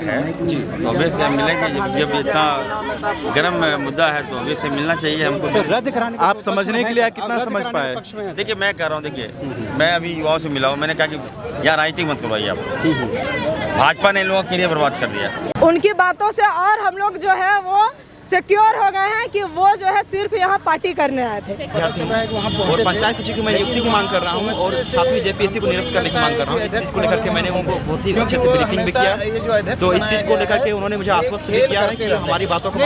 है जी, तो ऑब्वियसली हम मिलेंगे। जब इतना गर्म मुद्दा है तो ऑब्वियसली मिलना चाहिए हमको। रद्द कराने आप समझने के लिए कितना समझ पाए? देखिए मैं कह रहा हूँ, देखिए मैं अभी युवाओं से मिला हूँ, मैंने कहा कि यार राजनीति मत करवाइए आप। भाजपा ने लोगों के लिए बर्बाद कर दिया। उनकी बातों से और हम लोग जो है वो सिक्योर हो गए हैं कि वो जो है सिर्फ यहाँ पार्टी करने आए थे। और पंचायत सचिव की मैं नियुक्ति की मांग कर रहा हूँ और साथ में जेपीएससी को निरस्त करने की मांग कर रहा हूँ। इस चीज़ को लेकर के मैंने उनको बहुत ही अच्छे से ब्रीफिंग भी किया, तो इस चीज़ को लेकर के उन्होंने मुझे आश्वस्त भी किया है कि हमारी बातों को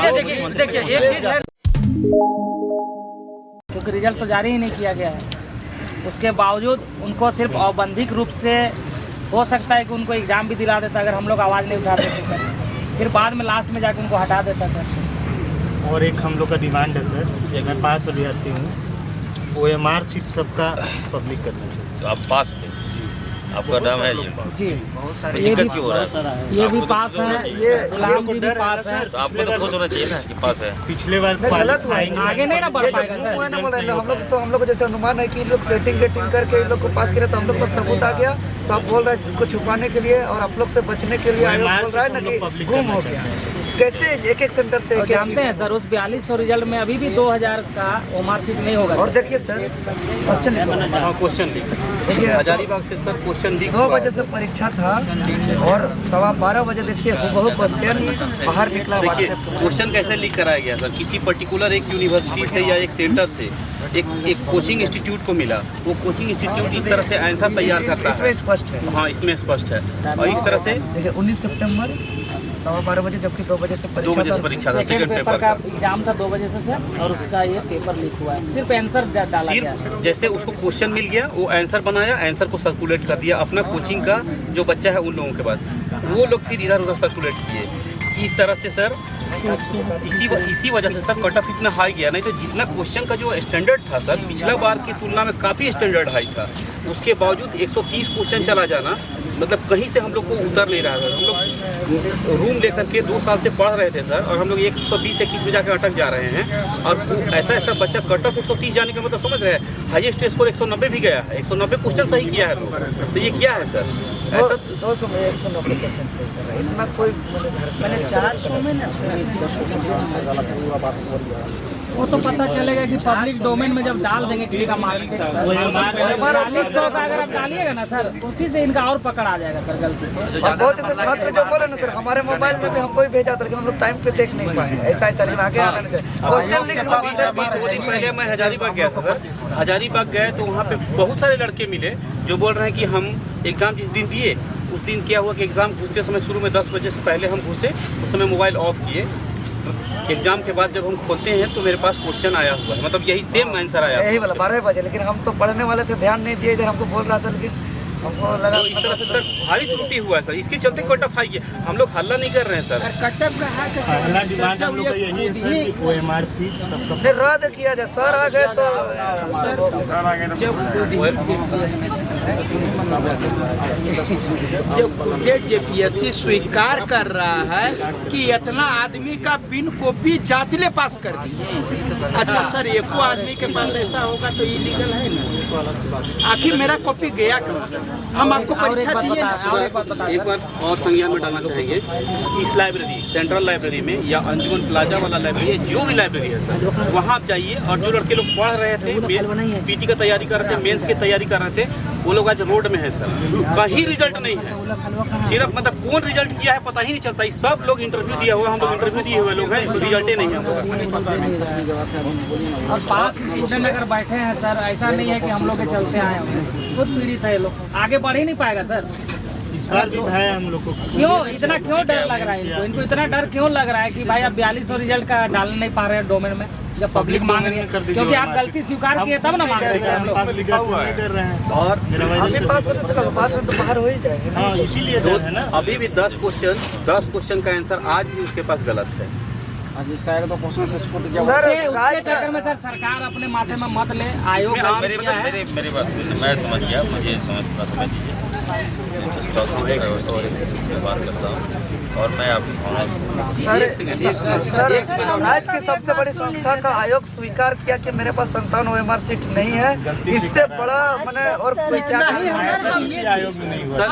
क्योंकि रिजल्ट तो जारी ही नहीं किया गया है, उसके बावजूद उनको सिर्फ औपबंधिक रूप से हो सकता है कि उनको एग्ज़ाम भी दिला देता अगर हम लोग आवाज़ नहीं उठाते थे, फिर बाद में लास्ट में जाकर उनको हटा देता था। और एक हम लोग का डिमांड है सर, मैं पास विद्यार्थी हूँ, OMR सीट सबका पब्लिक करना चाहिए। तो आप पास थे, आपका नाम है जी, दिक्कत क्यों हो रहा है? ये भी पास है, ये गुलाम जी भी पास है, तो आपको तो खुश होना चाहिए ना कि पास है। पिछले बार आगे नहीं ना बढ़ पाएगा सर। हम लोग जैसे अनुमान है कि इन लोग सेटिंग गेटिंग करके इन लोग को पास किया, तो हम लोग को सबूत आ गया, तो आप बोल रहे हैं उसको छुपाने के लिए और आप लोग से बचने के लिए आयोग बोल रहा है ना कि गुम हो गया। कैसे एक एक सेंटर से जानते हैं सर, उस 4200 रिजल्ट में अभी भी 2000 का OMR सीट नहीं होगा। और देखिए सर क्वेश्चन लीक हजारीबाग से सर, क्वेश्चन लीक 2 बजे से परीक्षा था और 12:15 बजे देखिए वो क्वेश्चन बाहर निकला। देखिए क्वेश्चन कैसे लीक कराया गया सर, किसी पर्टिकुलर एक यूनिवर्सिटी से या एक सेंटर से एक कोचिंग इंस्टीट्यूट को मिला, वो कोचिंग इंस्टीट्यूट इस तरह से आंसर तैयार करता है। इसमें स्पष्ट है। हाँ, इसमें स्पष्ट है। और इस तरह से देखिए 19 सितंबर 12:15 बजे, जबकि 2 बजे से परीक्षा था, सेकंड पेपर का एग्जाम था 2 बजे से सर, और उसका ये पेपर लीक हुआ है। सिर्फ आंसर डाला गया, जैसे उसको क्वेश्चन मिल गया, वो आंसर बनाया, आंसर को सर्कुलेट कर दिया अपना कोचिंग का जो बच्चा है उन लोगों के पास, वो लोग फिर इधर उधर सर्कुलेट किए। इस तरह से सर इसी वजह से सर कट ऑफ इतना हाई गया। नहीं तो जितना क्वेश्चन का जो स्टैंडर्ड था सर पिछला बार की तुलना में काफ़ी स्टैंडर्ड हाई था, उसके बावजूद 130 क्वेश्चन चला जाना मतलब कहीं से हम लोग को उतर नहीं रहा था। हम लोग रूम लेकर के 2 साल से पढ़ रहे थे सर, और हम लोग 120-21 में जाकर अटक जा रहे हैं। और ऐसा बच्चा कट ऑफ 130 जाने का मतलब समझ रहे हैं, हाईएस्ट स्कोर 190 भी गया है, 190 क्वेश्चन सही किया है। तो ये क्या है सर? 200 में 190 क्वेश्चन सही कर रहा है, इतना कोई मैंने 400 में ना वो तो पता चलेगा कि पब्लिक डोमेन में जब डाल देंगे क्लिक का मार्क 4200 का अगर आप डालिएगा ना सर, उसी से इनका और पकड़ आ जाएगा सर गलती। और बहुत ऐसे छात्र जो बोले ना सर, हमारे मोबाइल में भी हमको भी भेजा था, लेकिन हम लोग टाइम पे देख नहीं पाए। ऐसा लेकिन आगे आना चाहिए। क्वेश्चन लिख 20 दिन पहले मैं हजारीबाग गया था सर, हजारीबाग गए तो वहाँ पे बहुत सारे लड़के मिले जो बोल रहे हैं कि हम एग्ज़ाम जिस दिन दिए उस दिन क्या हुआ कि एग्ज़ाम घुसते समय शुरू में 10 बजे से पहले हम घुसे, उस समय मोबाइल ऑफ किए। एग्जाम के बाद जब हम खोलते हैं तो मेरे पास क्वेश्चन आया हुआ है, मतलब यही सेम आंसर आया, यही वाला 12 बजे, लेकिन हम तो पढ़ने वाले थे, ध्यान नहीं दिए, इधर हमको बोल रहा था, लेकिन हमको लगा तो इस तरह से सर भारी त्रुटि हुआ है सर। इसके चलते कट ऑफ हाई किया, हम लोग हल्ला नहीं कर रहे हैं सर। अगला डिमांड हम लोग का यही है सर कि OMR सीट सबका रद्द किया जाए। सर आ गए तो जब जेपीएससी स्वीकार कर रहा है कि इतना आदमी का बिन कॉपी जांचले पास कर दी। अच्छा सर, एको आदमी के पास ऐसा होगा तो इलीगल है ना? आखिर मेरा कॉपी गया कहाँ? हम आपको परीक्षा दिए ना। एक बार और संज्ञान में डालना चाहेंगे, इस लाइब्रेरी सेंट्रल लाइब्रेरी में या अंजुमन प्लाजा वाला लाइब्रेरी, जो भी लाइब्रेरी है सर, वहाँ आप जाइए। और जो लड़के लोग पढ़ रहे थे, पीटी का तैयारी कर रहे थे, मेंस की तैयारी कर रहे थे, वो लोग आज रोड में है सर। कहीं रिजल्ट नहीं है, सिर्फ मतलब कौन रिजल्ट किया है पता ही नहीं चलता। सब लोग इंटरव्यू दिया हुआ, हम लोग इंटरव्यू दिए हुए लोग हैं, रिजल्ट ही नहीं है हम लोग। और 5 स्टूडेंट अगर बैठे हैं सर, ऐसा नहीं है कि हम लोग के चलते आए हैं, खुद पीड़ित है लोग, आगे बढ़ ही नहीं पाएगा सर। इस बार भी है हम लोग को। क्यों इतना डर लग रहा है इनको इतना डर क्यों लग रहा है कि भाई आप 4200 रिजल्ट का डाल नहीं पा रहे हैं डोमेन में, जब पब्लिक मांग रही है? क्योंकि आप गलती स्वीकार किए तब ना मांग रहे हैं। लिखा हुआ है और अभी पास होने से बाद में तो बाहर हो ही जाएगा। हाँ, इसीलिए है ना। अभी भी 10 क्वेश्चन का आंसर आज भी उसके पास गलत है। जिसका तो क्वेश्चन से छूट गया उसके चक्कर में सर सरकार अपने माथे में मत ले। आयोग मेरी बात मैं समझ गया, मुझे समझ दीजिए। बात करता हूँ और मैं अब सर राज्य की सबसे बड़ी संस्था का आयोग स्वीकार किया कि मेरे पास 57 OMR सीट नहीं है, इससे बड़ा मैंने और कोई क्या सर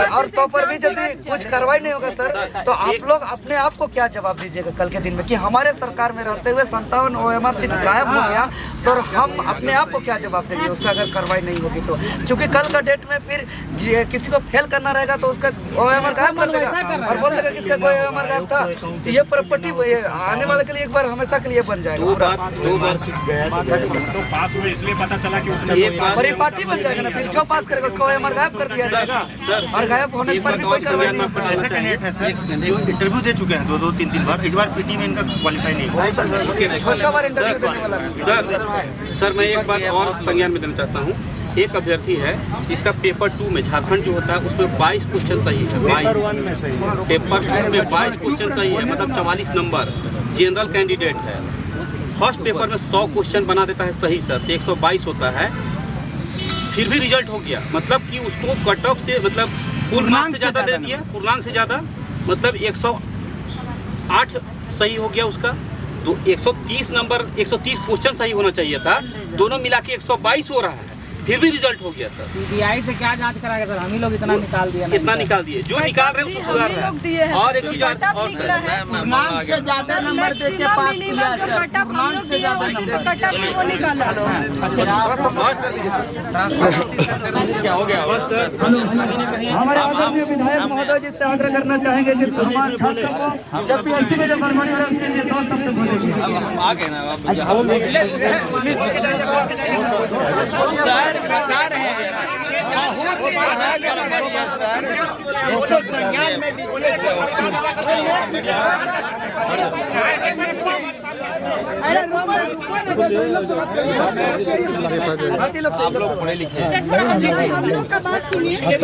और तो पर भी यदि कुछ कार्रवाई नहीं होगा सर, तो आप लोग अपने आप को क्या जवाब दीजिएगा कल के दिन में कि हमारे सरकार में रहते हुए 57 OMR सीट गायब हो गया, तो हम अपने आप को क्या जवाब देंगे उसका अगर कार्रवाई नहीं होगी तो? क्योंकि कल का डेट में फिर किसी को फेल करना रहेगा तो उसका OMR गायब कर देगा और बोल देगा किसका कोई OMR गायब था, तो ये प्रॉपर्टी आने वाले के लिए एक बार हमेशा के लिए बन जाएगा। दो बार तो पास हुए इसलिए पता चला कि उतना परिपाटी बन जाएगा ना, फिर जो पास करेगा उसको OMR गायब कर दिया जाएगा और गायब होने पर भी कोई कार्रवाई नहीं होगी। इंटरव्यू दे चुके हैं 2-3 बार, इस बार पीटी में इनका क्वालिफाई नहीं हुआ। 6 बार इंटरव्यू देने वाला। सर मैं एक बात और संज्ञान में देना चाहता हूँ। एक अभ्यर्थी है जिसका पेपर 2 में झारखंड जो होता है उसमें 22 क्वेश्चन सही है, 22 पेपर 2 में 22 क्वेश्चन सही है, मतलब 44 नंबर जनरल कैंडिडेट है। फर्स्ट पेपर में 100 क्वेश्चन बना देता है सही सर, तो 122 होता है, फिर भी रिजल्ट हो गया, मतलब कि उसको कट ऑफ से मतलब पूर्णांक से ज़्यादा दे दिया, पूर्णांक से ज़्यादा मतलब 108 सही हो गया उसका, तो 130 नंबर 130 क्वेश्चन सही होना चाहिए था, दोनों मिला के 122 हो रहा है, फिर भी रिजल्ट हो गया सर। सीबीआई से क्या जांच कराएगा सर? हम ही लोग इतना निकाल दिया, इतना निकाल दिए, जो निकाल रहे हैं उसको सुधार रहे हैं। और एक चीज पूर्णांक से ज्यादा नंबर दे के पास किया सर, पूर्णांक से ज्यादा नंबर क्या हो गया बस सर। हमारे आदरणीय विधायक महोदय जी से आग्रह करना चाहेंगे कि हमारे छात्र को जब PhD में जब बरमानी है उसके लिए 2 शब्द बोलेंगे। आगे ना बेकार है, सर इसको संज्ञान में आप लोग पढ़े लिखे हम लोग का बात सुनिए, एक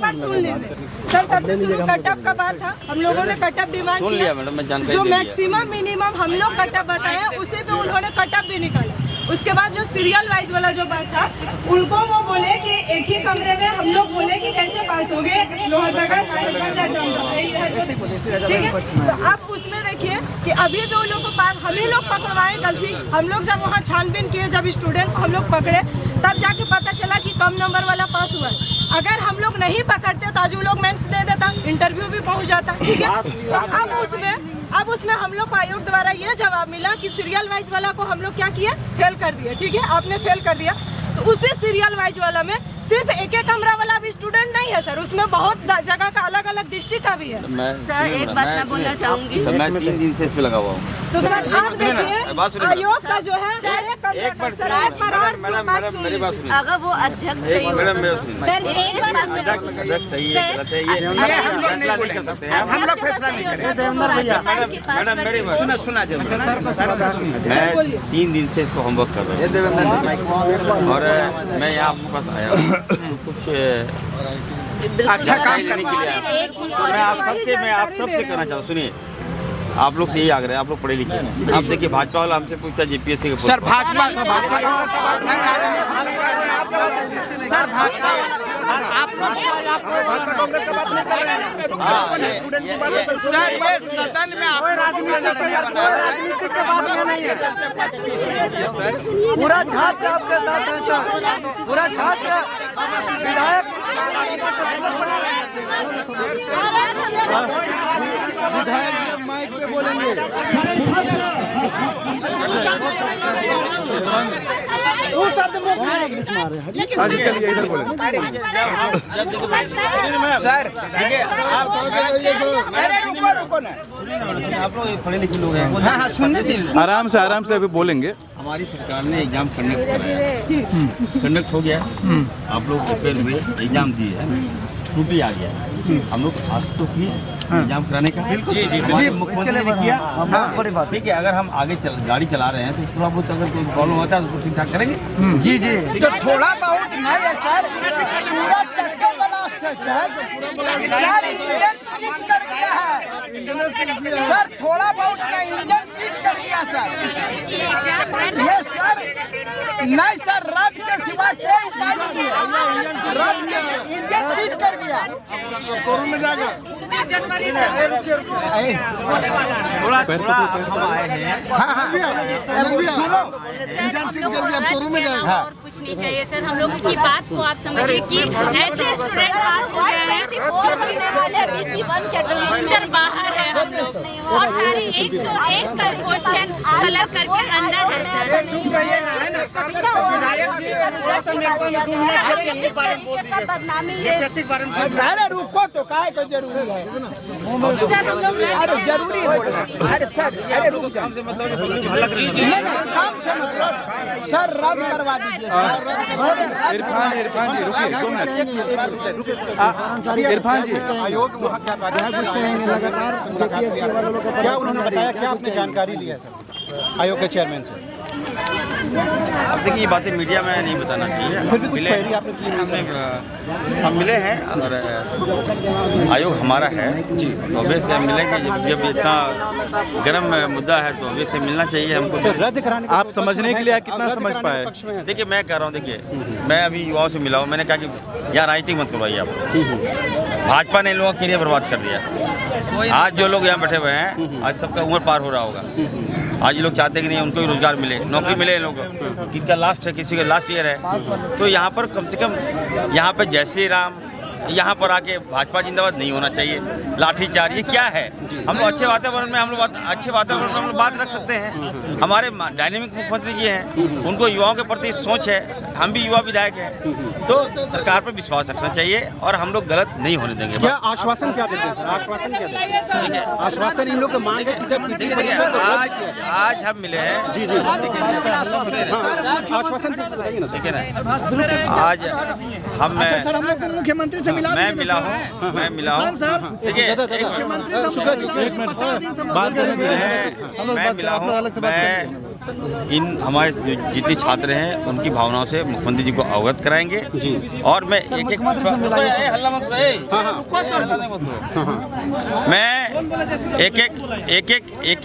बार सुन लीजिए सर। सबसे शुरू कटअप का बात था, हम लोगों ने कटअप डिमांड किया, मैडम मैं जानकारी जो मैक्सिमम मिनिमम हम लोग कटअप बताया उसी पे उन्होंने कटअप भी निकाला। उसके बाद जो सीरियल वाइज वाला जो बात था, उनको वो बोले कि एक ही कमरे में हम लोग बोले कि कैसे पास हो गए, ठीक है। तो आप उसमें देखिए कि अभी जो लोग को पास हम ही लोग पकड़वाए गलती, हम लोग जब वहाँ छानबीन किए, जब स्टूडेंट को हम लोग पकड़े तब जाके पता चला कि कम नंबर वाला पास हुआ है। अगर हम लोग नहीं पकड़ते तो आज वो लोग मेंस दे देता, इंटरव्यू भी पहुँच जाता, ठीक है। तो अब उसमें हम लोग को आयोग द्वारा ये जवाब मिला कि सीरियल वाइज वाला को हम लोग क्या किए, फेल कर दिए, ठीक है, आपने फेल कर दिया। तो उसी सीरियल वाइज वाला में सिर्फ एक कमरा वाला भी स्टूडेंट नहीं है सर, उसमें बहुत जगह का अलग अलग डिस्ट्रिक्ट का भी है। सर एक बात मैं बोलना चाहूँगी, तो मैं 3 दिन से इस पे लगा हुआ हूँ। तो सर आप देखिए आयोग का जो है मेरी बात सुनिए, अगर वो अध्यक्ष सही होता मैडम सही है गलत है ये हम लोग नहीं बोल सकते हैं, हम लोग फैसला नहीं करेंगे। मैडम मेरी बात सुना मैं 3 दिन से इसको होमवर्क कर रहा हूँ और मैं यहाँ आपके पास आया हूँ कुछ अच्छा काम करने के लिए। मैं आप सबसे कहना चाहता हूँ, सुनिए आप लोग से यही आग्रह है, आप लोग पढ़े लिखे हैं। आप देखिए भाजपा वाला हमसे पूछता है JPSC के सर भाजपा सर आप सर ये सदन में पूरा छात्र आपके साथ है सर, पूरा छात्र विधायक माइक पे बोलेंगे। इधर बोले सर आप लोग पढ़े लिखे लोग हैं, हाँ सुनने आराम से अभी बोलेंगे। हमारी सरकार ने एग्जाम कंडक्ट हो गया, आप लोग फेल हुए, एग्जाम दिए है, त्रुटि आ गया, हम लोग आज तो किए एग्जाम कराने का। जी मुख्यमंत्री ने किया, बड़ी बात। ठीक है, अगर हम आगे गाड़ी चला रहे हैं तो थोड़ा बहुत अगर कोई प्रॉब्लम होता है तो ठीक ठाक करेंगे। जी तो थोड़ा बहुत नहीं है सर, पूरा चक्कर वाला सर इंजन सीज कर दिया है सर, थोड़ा बहुत नहीं इंजन सीज कर दिया सर, ये सर नहीं सर, रद्द के सिवा कोई उपाय नहीं है, रद्द के इंजन सीज कर दिया। में जाएगा थोड़ा हम आए हैं। शुरू में जाएगा और कुछ नहीं चाहिए सर। हम लोगों की बात को आप समझिए कि ऐसे स्टूडेंट पास हो गए हैं सर, बाहर है हम लोग और सारे 101 का क्वेश्चन कलर करके अंदर है सर। अरे रुको तो काय को जरूरी है, अरे जरूरी बोलना, अरे सर अरे रुक जाओ, नहीं काम से मतलब सर रद्द करवा दीजिए इरफान जी, आयोग वहाँ क्या लगातार क्या उन्होंने बताया, क्या आपने जानकारी ली है सर आयोग के चेयरमैन से? अब देखिए ये बातें मीडिया में नहीं बताना चाहिए। फिर भी कुछ मिले क्वेरी आपने की हमने हम मिले हैं और आयोग हमारा है जी, तो वैसे हम मिलेंगे। जब इतना गर्म मुद्दा है तो वैसे मिलना चाहिए हमको। रद्द कराने आप समझने के लिए कितना समझ पाए? देखिए मैं कह रहा हूँ, देखिए मैं अभी युवाओं से मिला हूँ, मैंने कहा कि यार राजनीति मत करवाइए आप। भाजपा ने लोगों के लिए बर्बाद कर दिया। आज जो लोग यहाँ बैठे हुए हैं, आज सबका उम्र पार हो रहा होगा। आज ये लोग चाहते कि नहीं उनको भी रोजगार मिले, नौकरी मिले इन लोगों को। किसका लास्ट है, किसी का लास्ट ईयर है, तो यहाँ पर कम से कम यहाँ पे जय श्री राम, यहाँ पर आके भाजपा जिंदाबाद नहीं होना चाहिए। लाठीचार्ज ये क्या है? हम लोग अच्छे वातावरण में हम लोग बात रख सकते हैं। हमारे डायनेमिक मुख्यमंत्री जी हैं, उनको युवाओं के प्रति सोच है, हम भी युवा विधायक हैं, तो सरकार पर विश्वास रखना चाहिए और हम लोग गलत नहीं होने देंगे। क्या आश्वासन क्या देते हैं सर? आश्वासन क्या देते हैं? देखिए आश्वासन इन लोग को मांगे देखिए आज हम मिले हैं जी जी, आश्वासन ठीक है ना। आज हम मुख्यमंत्री से मैं मिला हूँ देखिए मैं मिला हूँ। मैं इन हमारे जितने छात्र हैं उनकी भावनाओं से मुख्यमंत्री जी को अवगत कराएंगे जी, और मैं एक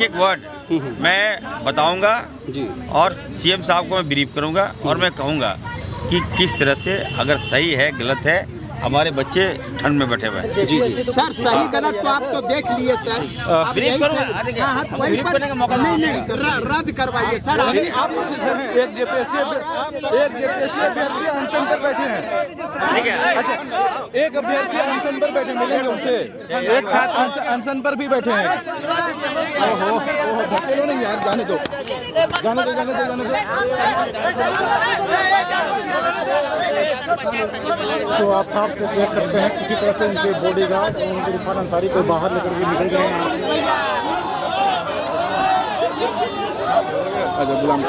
एक वर्ड मैं बताऊंगा जी, और सीएम साहब को मैं ब्रीफ करूंगा और मैं कहूंगा कि किस तरह से अगर सही है गलत है। हमारे बच्चे ठंड में बैठे हुए हैं जी जी। सर सही गलत तो आप तो देख लिए सर, नहीं रद्द करवाइए सर। एक जेपीएससी अभ्यर्थी अनशन पर बैठे हैं, ठीक है। अच्छा एक अभ्यर्थी अनशन पर बैठे, मिलेंगे उनसे। एक छात्र अनशन पर भी बैठे हैं। ओहो धक्के नहीं यार, जाने दो। तो आप साहब देख सकते हैं किसी तरह से उनके बॉडीगार्ड और उनके इरफान अंसारी को बाहर लेकर के निकल गए हैं। अच्छा गुलाम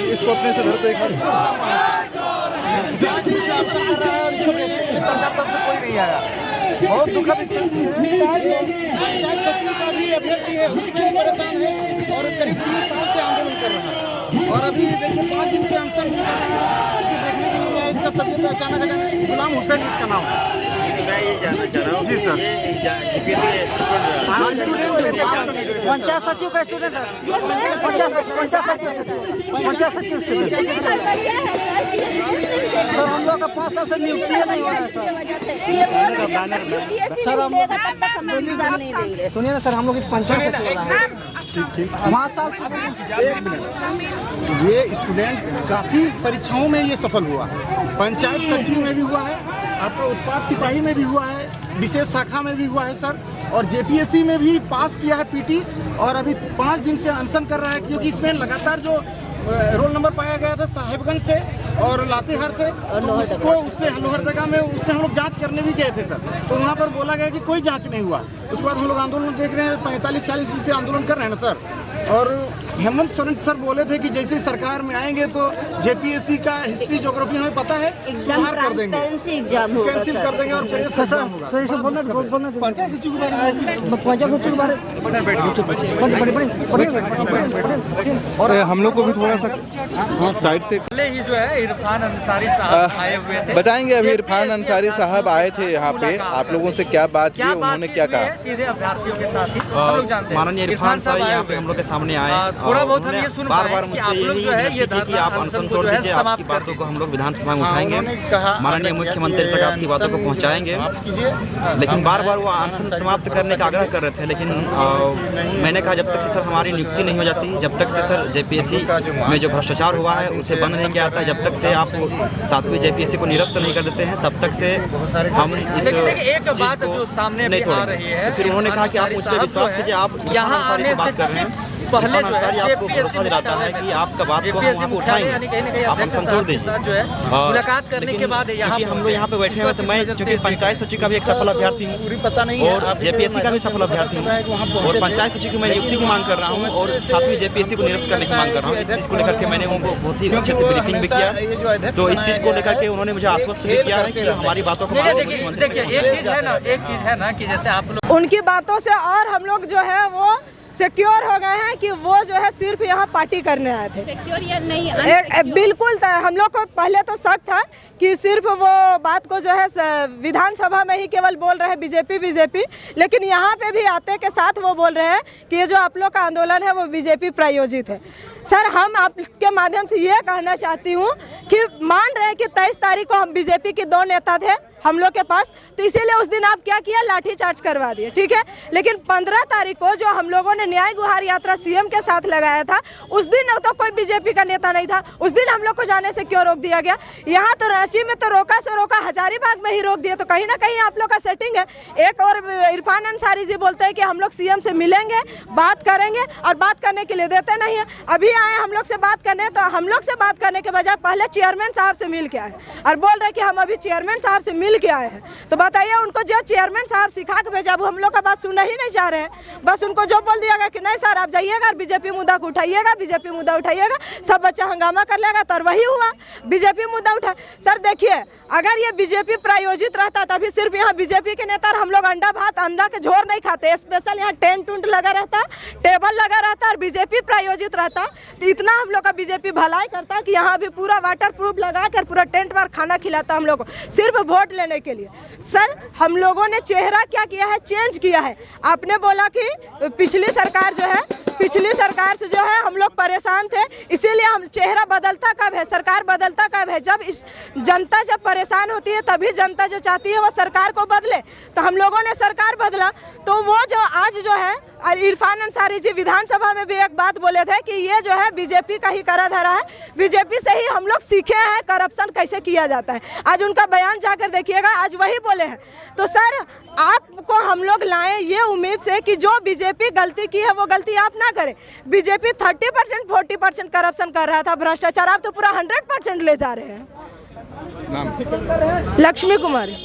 इसको अपने से घर पे सरकार तरफ से कोई नहीं आया। बहुत दुखद स्थिति है। पंचायत सचिव का भी अभ्यर्थी है, उसको परेशान है और करीब 3 साल से आंदोलन कर रहा है। और अभी देखिए 5 दिन से अनशन देखने के लिए इसका तबीयत अचानक गुलाम हुसैन इसका नाम है। मैं ये जानना चाह रहा हूँ जी सर, पंचायत सचिव का स्टूडेंट है, पंचायत सचिव स्टूडेंट सर। हम लोग का 5 साल से नियुक्ति नहीं हो रहा है सर। हम सुनिए ना सर, हम लोग पंचायत ये स्टूडेंट काफ़ी परीक्षाओं में ये सफल हुआ है। पंचायत सचिव में भी हुआ है, आपका उत्पाद सिपाही में भी हुआ है, विशेष शाखा में भी हुआ है सर, और जेपीएससी में भी पास किया है पीटी। और अभी 5 दिन से अनशन कर रहा है क्योंकि इसमें लगातार जो रोल नंबर पाया गया था साहिबगंज से और लातेहार से, तो उसको उससे लोहरदगा में उसमें हम लोग जांच करने भी गए थे सर, तो वहाँ पर बोला गया कि कोई जांच नहीं हुआ। उसके बाद हम लोग आंदोलन देख रहे हैं, 45-46 दिन से आंदोलन कर रहे हैं ना सर। और हेमंत सोरेन सर बोले थे कि जैसे सरकार में आएंगे तो जेपीएससी का हिस्ट्री ज्योग्राफी हमें पता है, सुधार कर देंगे, कैंसिल कर देंगे और फ्रेश एग्जाम होगा। पंचायत सचिव के बारे में और हम लोग को भी थोड़ा सा साइड से ही जो है इरफान अंसारी साहब आए हुए थे। बताएंगे अभी इरफान अंसारी साहब आए थे यहाँ पे, आप लोगों से क्या बात की, उन्होंने क्या कहा? सीधे अभ्यर्थियों के साथ ही हम लोग जानते हैं माननीय इरफान साहब यहाँ पे हम लोग के सामने आए, थोड़ा बहुत हम ये सुन बार मुझसे यही विनती की कि आप अनशन तोड़ दीजिए, आपकी बातों को हम लोग विधानसभा में उठाएंगे, माननीय मुख्यमंत्री तक आपकी बातों को पहुँचाएंगे। लेकिन बार वो अनशन समाप्त करने का आग्रह कर रहे थे, लेकिन मैंने कहा जब तक से सर हमारी नियुक्ति नहीं हो जाती, जब तक से सर जेपीएससी में जो भ्रष्टाचार हुआ है उसे बंद नहीं किया जाता, जब तक से आप 7वीं जेपीएससी को निरस्त नहीं कर देते हैं, तब तक से हम इस एक बात जो सामने नहीं आ रही है। फिर उन्होंने कहा कि आप मुझ पर विश्वास कीजिए, आप यहाँ से बात कर रहे हैं, पहले अंसारी आपको भरोसा दिलाता है कि आपका बात को हम वहाँ पे उठाएंगे, आप अनशन तोड़ दीजिए। मुलाकात करने के बाद क्योंकि हम लोग यहाँ पे बैठे हुए, तो मैं चूँकि पंचायत सचिव का भी एक सफल अभ्यर्थी हूँ और जेपीएससी का भी सफल अभ्यर्थी हूँ और पंचायत सचिव की मैं नियुक्ति की मांग कर रहा हूँ और 7वीं जेपीएससी को निरस्त करने की मांग कर रहा हूँ। इस चीज़ को लेकर के मैंने उनको बहुत ही अच्छे से ब्रीफिंग भी किया, तो इस चीज़ को लेकर के उन्होंने मुझे आश्वस्त भी किया है कि हमारी बातों को देखिए एक चीज़ है ना कि जैसे आप लोग उनकी बातों से और हम लोग जो है वो सिक्योर हो गए हैं कि वो जो है सिर्फ यहाँ पार्टी करने आए थे। सिक्योर या नहीं बिल्कुल हम लोग को पहले तो शक था कि सिर्फ वो बात को जो है विधानसभा में ही केवल बोल रहे हैं बीजेपी, लेकिन यहाँ पे भी आते के साथ वो बोल रहे हैं कि ये जो आप लोग का आंदोलन है वो बीजेपी प्रायोजित है। सर हम आपके माध्यम से ये कहना चाहती हूँ कि मान रहे हैं कि 23 तारीख को हम बीजेपी के 2 नेता थे हम लोग के पास, तो इसीलिए उस दिन आप क्या किया, लाठीचार्ज करवा दिए, ठीक है। लेकिन 15 तारीख को जो हम लोगों ने न्याय गुहार यात्रा सीएम के साथ लगाया था, उस दिन तो कोई बीजेपी का नेता नहीं था, उस दिन हम लोग को जाने से क्यों रोक दिया गया? यहाँ तो रांची में तो रोका सो रोका, हजारीबाग में ही रोक दिए, तो कहीं ना कहीं आप लोग का सेटिंग है। एक और इरफान अंसारी जी बोलते हैं कि हम लोग सीएम से मिलेंगे, बात करेंगे, और बात करने के लिए देते नहीं है। अभी आए हम लोग से बात करने, तो हम लोग से बात करने के बजाय पहले चेयरमैन साहब से मिल के आए और बोल रहे कि हम अभी चेयरमैन साहब से मिल के आए हैं। तो बताइए उनको जो चेयरमैन साहब सिखा के भेजा, वो हम लोग का बात सुनना ही नहीं चाह रहे हैं। बस उनको जो बोल दिया गया कि नहीं सर आप जाइएगा, बीजेपी मुद्दा को उठाइएगा, बीजेपी मुद्दा उठाइएगा, सब बच्चा हंगामा कर लेगा, तो वही हुआ, बीजेपी मुद्दा उठा। सर देखिए अगर ये बीजेपी प्रायोजित रहता तभी सिर्फ यहाँ बीजेपी के नेता हम लोग अंडा भात अंडा के झोर नहीं खाते, स्पेशल यहाँ टेंट उंट लगा रहता, टेबल लगा रहता और बीजेपी प्रायोजित रहता, तो इतना हम लोग का बीजेपी भलाई करता कि यहाँ भी पूरा वाटर प्रूफ लगा कर पूरा टेंट पर खाना खिलाता हम लोग को, सिर्फ वोट लेने के लिए। सर हम लोगों ने चेहरा क्या किया है, चेंज किया है। आपने बोला कि पिछली सरकार जो है, पिछली सरकार से जो है हम लोग परेशान थे, इसीलिए हम चेहरा बदलता कब है, सरकार बदलता कब है? जब इस जनता जब परेशान होती है तभी जनता जो चाहती है वो सरकार को बदले, तो हम लोगों ने सरकार बदला। तो वो जो आज जो है, और इरफान अंसारी जी विधानसभा में भी एक बात बोले थे कि ये जो है बीजेपी का ही करा धरा है, बीजेपी से ही हम लोग सीखे हैं करप्शन कैसे किया जाता है। आज उनका बयान जाकर देखिएगा, आज वही बोले हैं। तो सर आपको हम लोग लाएं ये उम्मीद से कि जो बीजेपी गलती की है वो गलती आप ना करें। बीजेपी 30% 40% करप्शन कर रहा था, भ्रष्टाचार, आप तो पूरा 100% ले जा रहे हैं। लक्ष्मी कुमारी।